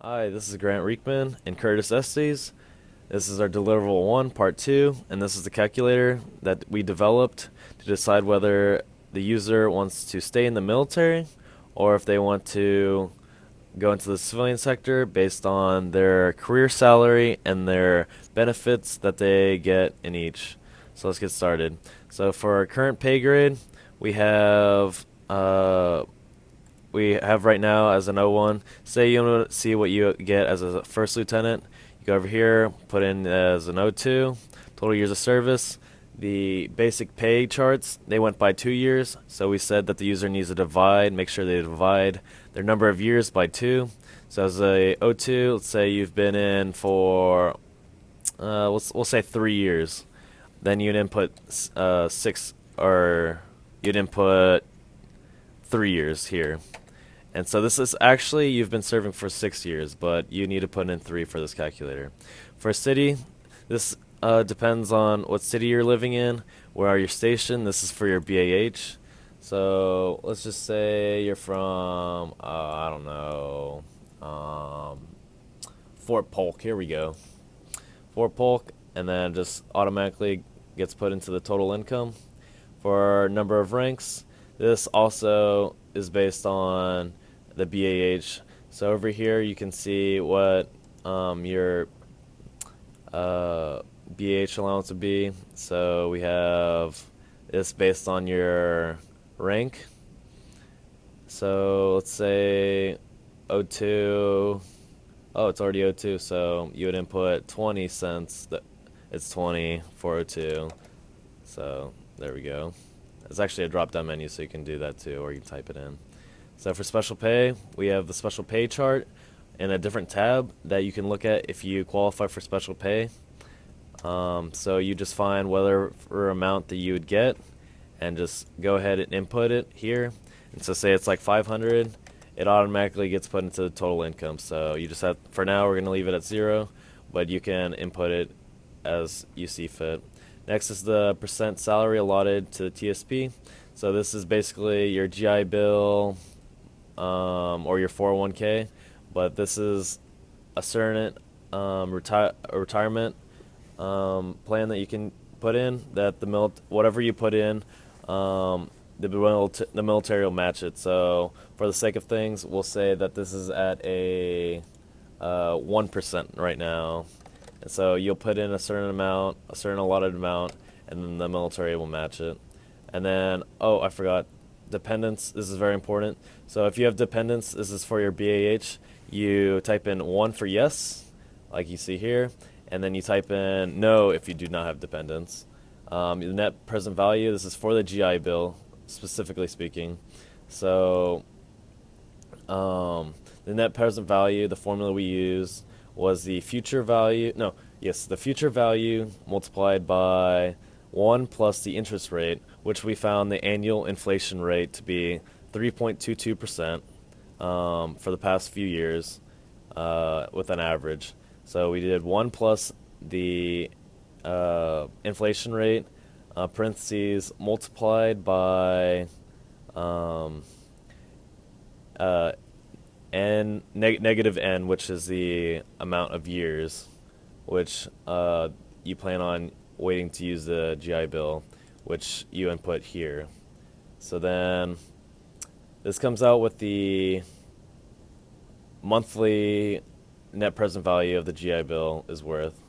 Hi, this is Grant Reekman and Curtis Estes. This is our Deliverable 1, Part 2, and this is the calculator that we developed to decide whether the user wants to stay in the military or if they want to go into the civilian sector based on their career salary and their benefits that they get in each. So let's get started. So for our current pay grade, we have right now as an O1. Say you want to see what you get as a first lieutenant. You go over here, put in as an O2, total years of service. The basic pay charts, they went by 2 years, so we said that the user needs to make sure they divide their number of years by 2. So as a O2, let's say you've been in for, we'll say 3 years. Then you'd input 6, or you'd input 3 years here. And so this is actually, you've been serving for 6 years, but you need to put in 3 for this calculator. For a city, this depends on what city you're living in, where are you stationed. This is for your BAH. So let's just say you're from, I don't know, Fort Polk. Here we go. Fort Polk, and then just automatically gets put into the total income. For number of ranks, this also is based on the BAH. So over here you can see what your BAH allowance would be. So we have this based on your rank. So let's say O2. Oh, it's already O2, so you would input 20 cents. It's 20 for O2. So there we go. It's actually a drop-down menu, so you can do that too, or you can type it in. So for special pay, we have the special pay chart in a different tab that you can look at if you qualify for special pay. So you just find whatever amount that you would get and just go ahead and input it here. And so say it's like 500, it automatically gets put into the total income. So you just have, for now we're going to leave it at 0, but you can input it as you see fit. Next is the percent salary allotted to the TSP. So this is basically your GI Bill or your 401k, but this is a certain retirement plan that you can put in that whatever you put in, the military will match it. So for the sake of things, we'll say that this is at a 1% right now. And so you'll put in a certain amount, a certain allotted amount, and then the military will match it. And then, oh, I forgot, dependents. This is very important. So if you have dependents, this is for your BAH. You type in 1 for yes, like you see here, and then you type in no if you do not have dependents. The net present value, this is for the GI Bill, specifically speaking. So the net present value, the formula we use was the future value, the future value multiplied by 1 plus the interest rate, which we found the annual inflation rate to be 3.22% for the past few years with an average. So we did 1 plus the inflation rate, parentheses, multiplied by negative n, which is the amount of years which you plan on waiting to use the GI Bill, which you input here. So then this comes out with the monthly net present value of the GI Bill is worth.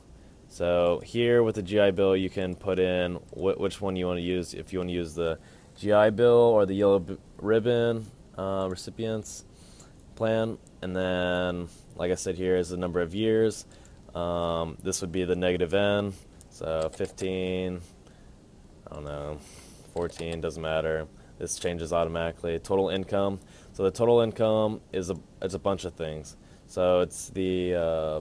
So here with the GI Bill, you can put in which one you want to use. If you want to use the GI Bill or the yellow ribbon recipients plan, and then like I said, here is the number of years. This would be the negative n, so 15, I don't know, 14, doesn't matter. This changes automatically. Total income, so the total income is a bunch of things. So it's the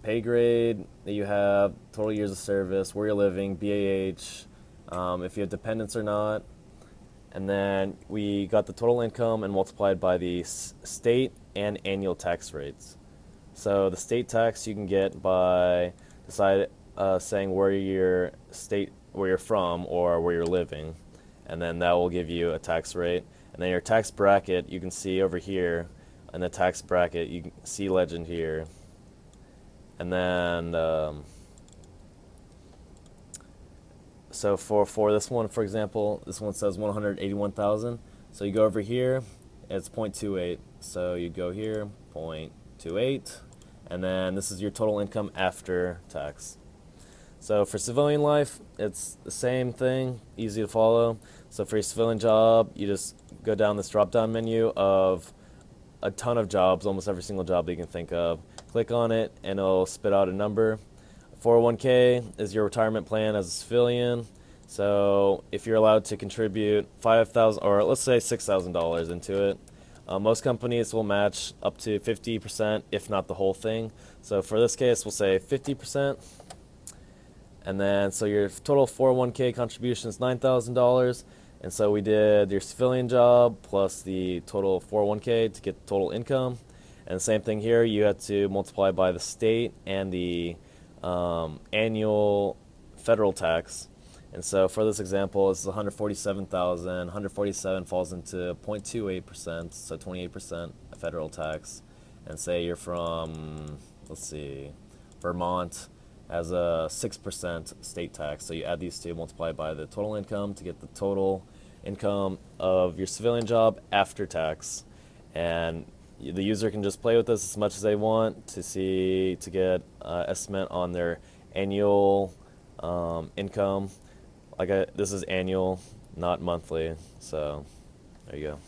pay grade that you have, total years of service, where you're living, BAH, if you have dependents or not. And then we got the total income and multiplied by the state and annual tax rates. So the state tax you can get by saying where you're from or where you're living, and then that will give you a tax rate. And then your tax bracket, you can see over here, in the tax bracket, you can see legend here. And then, so for this one, for example, this one says 181,000. So you go over here, it's 0.28. So you go here, 0.28, and then this is your total income after tax. So for civilian life, it's the same thing, easy to follow. So for your civilian job, you just go down this drop-down menu of a ton of jobs, almost every single job that you can think of. Click on it, and it'll spit out a number. 401k is your retirement plan as a civilian. So if you're allowed to contribute $5,000 or let's say $6,000 into it, most companies will match up to 50%, if not the whole thing. So for this case, we'll say 50%. And then, so your total 401k contribution is $9,000. And so we did your civilian job plus the total 401k to get the total income. And the same thing here, you had to multiply by the state and the annual federal tax. And so for this example, this is 147,000. 147 falls into 0.28%, so 28% federal tax. And say you're from, let's see, Vermont, as a 6% state tax. So you add these two, multiply by the total income to get the total income of your civilian job after tax. And the user can just play with this as much as they want to get estimate on their annual income. This is annual, not monthly. So there you go.